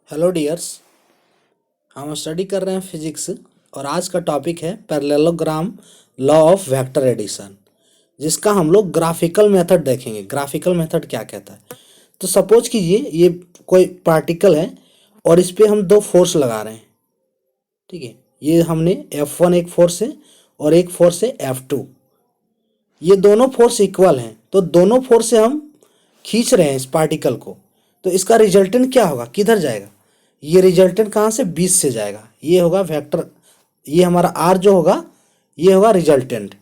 Hello dears. हम study कर रहे हैं फिजिक्स और आज का टॉपिक है parallelogram law of vector addition, जिसका हम लोग ग्राफिकल मेथड देखेंगे। ग्राफिकल मेथड क्या कहता है? तो सपोज कीजिए ये कोई पार्टिकल है और इस पे हम दो फोर्स लगा रहे हैं। ठीक है, ये हमने F1 एक फोर्स है और एक फोर्स है F2। ये दोनों फोर्स इक्वल हैं, तो दोनों फोर्स से हम खींच रहे हैं इस पार्टिकल को। तो इसका रिजल्टेंट क्या होगा, किधर जाएगा? ये रिजल्टेंट कहाँ से? 20 से जाएगा। ये होगा वेक्टर, ये हमारा आर जो होगा ये होगा रिजल्टेंट।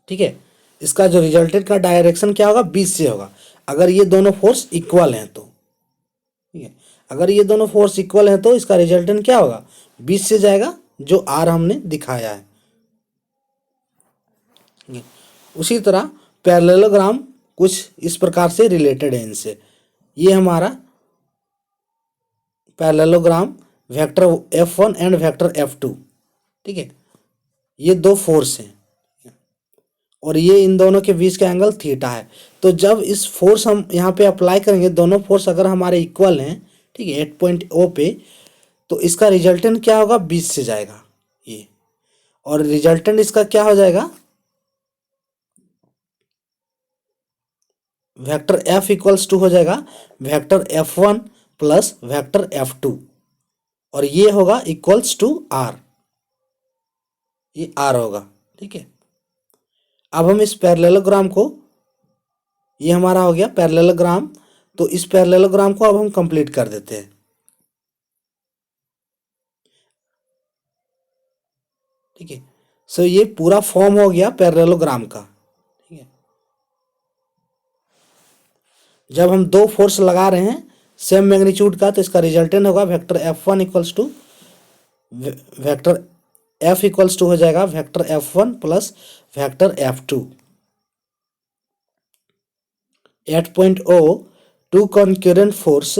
ठीक है, इसका जो रिजल्टेंट का डायरेक्शन क्या होगा? 20 से होगा, अगर ये दोनों फोर्स इक्वल हैं तो। ठीक है, अगर ये दोनों फोर्स इक्वल हैं तो इसका रिजल्टेंट क्या होगा? 20 से जाएगा, जो आर हमने दिखाया है। उसी तरह पैरेललोग्राम कुछ इस प्रकार से रिलेटेड है इनसे। ये हमारा parallelogram vector F1 and vector F2। ठीक है, ये दो फोर्स हैं और ये इन दोनों के बीच का एंगल थीटा है। तो जब इस फोर्स हम यहाँ पे अप्लाई करेंगे, दोनों फोर्स अगर हमारे इक्वल हैं, ठीक है, एट पॉइंट O पे, तो इसका रिजल्टेंट क्या होगा? 20 से जाएगा ये, और रिजल्टेंट इसका क्या हो जाएगा? वेक्टर F इक्वल्स टू हो जाएगा vector F1 plus vector F2, और ये होगा इक्वल्स टू R। ये R होगा। ठीक है, अब हम इस पैरेललोग्राम को, ये हमारा हो गया पैरेललोग्राम, तो इस पैरेललोग्राम को अब हम कंप्लीट कर देते हैं। ठीक है, सो ये पूरा फॉर्म हो गया पैरेललोग्राम का। ठीक है, जब हम दो फोर्स लगा रहे हैं सेम मैग्नीट्यूड का, तो इसका रिजल्टेंट होगा vector F1 equals to vector F equals to हो जाएगा vector F1 plus vector F2। At point O two concurrent force,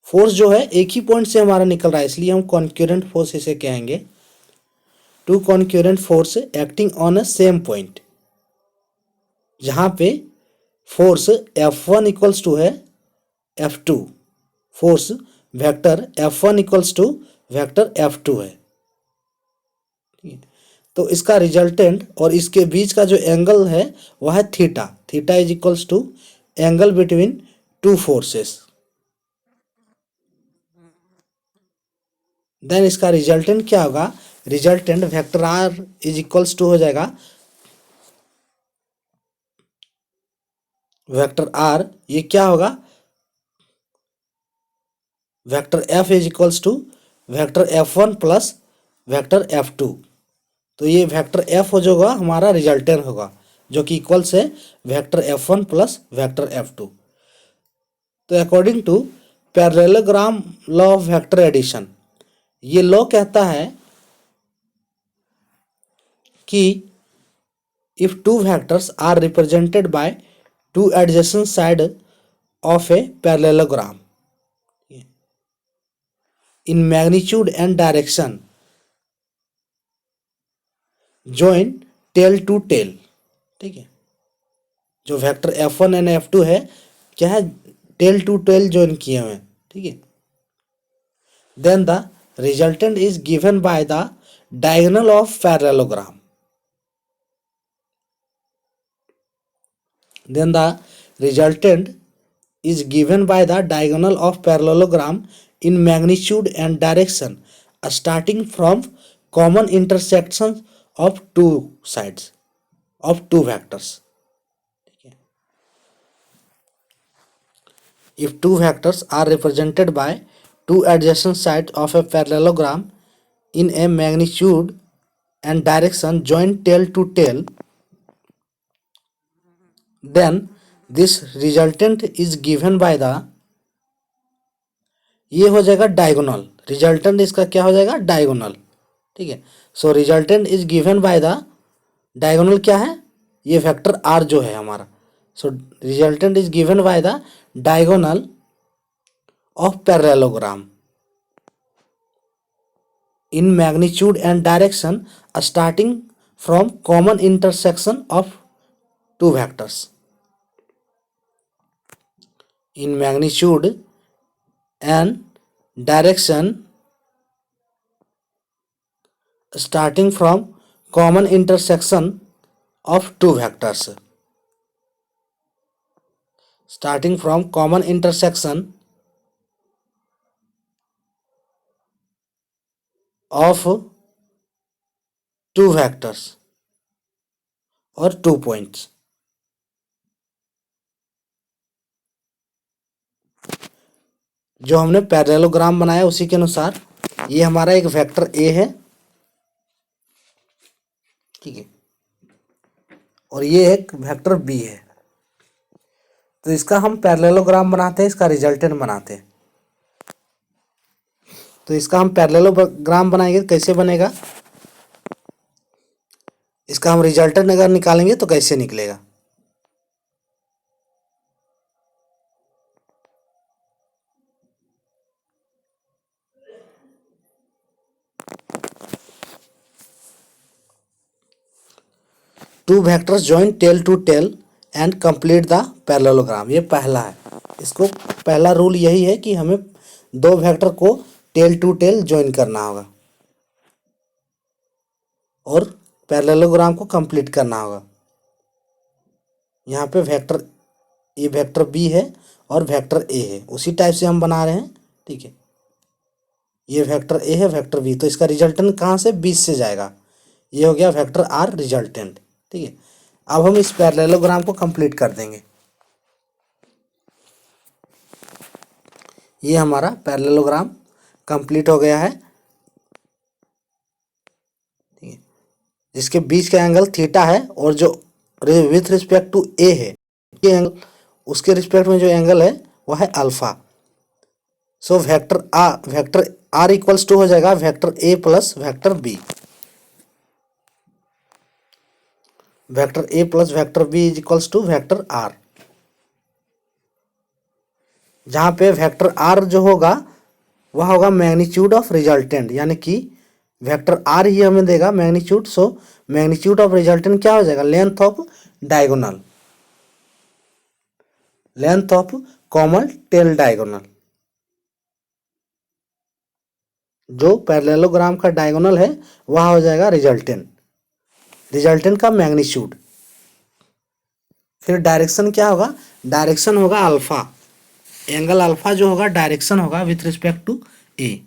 force जो है एक ही पॉइंट से हमारा निकल रहा है, इसलिए हम कॉन्करेंट फोर्स इसे कहेंगे। Two concurrent force acting on a same point, जहाँ पे फोर्स F1 इक्वल्स टू है F2, force vector F1 equals to vector F2 है। ठीक है, तो इसका रिजल्टेंट और इसके बीच का जो एंगल है वह है theta. Theta is equals to angle between two forces. Then इसका रिजल्टेंट क्या होगा? Resultant vector R is equals to हो जाएगा वेक्टर आर, ये क्या होगा? Vector F is equals to vector F1 plus vector F2। तो ये वेक्टर एफ हो जाएगा हमारा रिजल्टेंट होगा, जो कि इक्वल्स है vector F1 plus vector F2। तो according to parallelogram law of vector addition, ये लॉ कहता है कि if two vectors are represented by two adjacent side of a parallelogram in magnitude and direction join tail to tail. ठीक है, जो vector F1 and F2 है, क्या है? टेल टू टेल जॉइन किए हुए हैं। ठीक है, then the resultant is given by the diagonal of parallelogram. then the resultant is given by the diagonal of parallelogram in magnitude and direction starting from common intersections of two sides of two vectors. If two vectors are represented by two adjacent sides of a parallelogram in a magnitude and direction joined tail to tail, then this resultant is given by the, ये हो जाएगा diagonal. Resultant इसका क्या हो जाएगा? Diagonal. ठीक है, so resultant is given by the diagonal, क्या है? ये वेक्टर आर जो है हमारा। So resultant is given by the diagonal of parallelogram in magnitude and direction starting from common intersection of two vectors. in magnitude and direction starting from common intersection of two vectors. Starting from common intersection of two vectors or 2 points. जो हमने parallelogram बनाया उसी के अनुसार ये हमारा एक vector A है, ठीक है, और ये एक वेक्टर बी है। तो इसका हम पैरेललोग्राम बनाते हैं, इसका रिजल्टेंट बनाते हैं। तो इसका हम पैरेललोग्राम बनाएंगे, कैसे बनेगा, इसका हम रिजल्टेंट अगर निकालेंगे तो कैसे निकलेगा। Two vectors join tail to tail and complete the parallelogram, ये पहला है। इसको पहला रूल यही है कि हमें दो वेक्टर को टेल टू टेल ज्वाइन करना होगा और पैरेललोग्राम को कंप्लीट करना होगा। यहाँ पे वेक्टर ये वेक्टर बी है और वेक्टर ए है, उसी टाइप से हम बना रहे हैं, ठीक है। ये वेक्टर ए है, वेक्टर बी, तो इसका रिजल्टेंट कहाँ से 20 से जाएगा। ये हो गया वेक्टर आर रिजल्टेंट, ठीक है। अब हम इस पैरेललोग्राम को कंप्लीट कर देंगे। ये हमारा पैरेललोग्राम कंप्लीट हो गया है, ठीक है। जिसके बीच का एंगल थीटा है और जो विथ रिस्पेक्ट टू ए है ये एंगल, उसके रिस्पेक्ट में जो एंगल है वह है alpha. So vector R equals to हो जाएगा vector A plus vector B. Vector A plus vector B is equals to vector R, जहाँ पे वेक्टर आर जो होगा वह होगा मैग्नीट्यूड ऑफ रिजल्टेंट, यानी कि वेक्टर आर ही हमें देगा magnitude. So magnitude of resultant क्या हो जाएगा, length of diagonal, length of common tail diagonal. जो पैरेललोग्राम का डायगोनल है वह हो जाएगा रिजल्टेंट, रिजल्टेंट का मैग्नीट्यूड। फिर डायरेक्शन क्या होगा, डायरेक्शन होगा अल्फा, एंगल अल्फा जो होगा डायरेक्शन होगा with respect to A.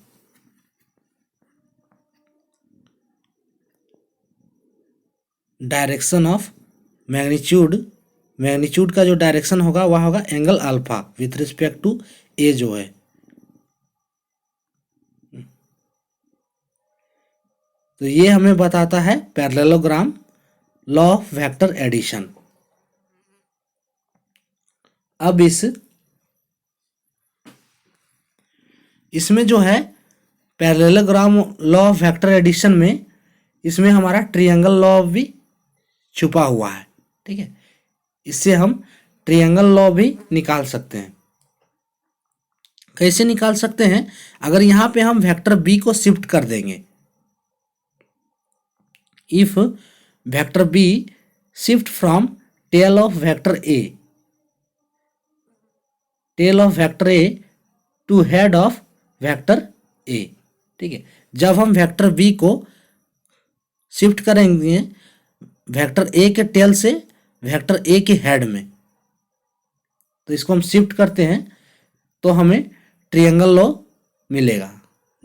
Direction of magnitude, magnitude का जो डायरेक्शन होगा वह होगा angle alpha with respect to A जो है। तो ये हमें बताता है parallelogram law of vector addition. अब इसमें जो है parallelogram law of vector addition में इसमें हमारा ट्रायंगल लॉ भी छुपा हुआ है, ठीक है। इससे हम ट्रायंगल लॉ भी निकाल सकते हैं। कैसे निकाल सकते हैं, अगर यहाँ पे हम वेक्टर बी को शिफ्ट कर देंगे, if vector B shift from tail of vector A, tail of vector A to head of vector A, ठीक है। जब हम वेक्टर बी को शिफ्ट करेंगे वेक्टर ए के टेल से वेक्टर ए के हेड में, तो इसको हम शिफ्ट करते हैं तो हमें ट्रायंगल लॉ मिलेगा।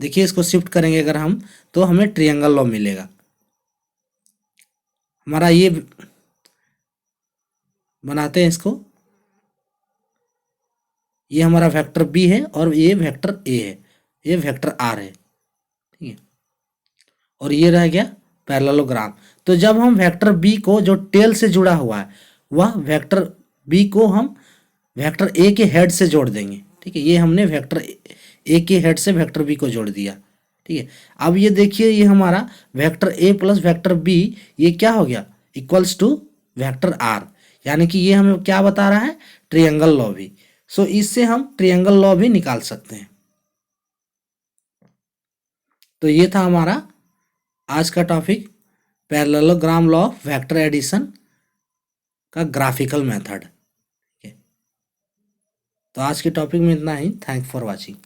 देखिए इसको शिफ्ट करेंगे अगर हम तो हमें ट्रायंगल लॉ मिलेगा। हमारा ये बनाते हैं इसको, ये हमारा वेक्टर बी है और ये वेक्टर ए है, ये वेक्टर आर है, ठीक है। और ये रह गया पैरेललोग्राम। तो जब हम वेक्टर बी को जो टेल से जुड़ा हुआ है वह वेक्टर बी को हम वेक्टर ए के हेड से जोड़ देंगे, ठीक है। ये हमने वेक्टर ए के हेड से वेक्टर बी को जोड़ दिया, ठीक है। अब ये देखिए ये हमारा vector A plus vector B ये क्या हो गया, इक्वल्स टू वेक्टर आर, यानी कि ये हमें क्या बता रहा है, ट्रायंगल लॉ भी। सो इससे हम ट्रायंगल लॉ भी निकाल सकते हैं। तो ये था हमारा आज का topic, parallelogram law of vector addition का ग्राफिकल मेथड। तो आज के टॉपिक में इतना ही। Thank for watching.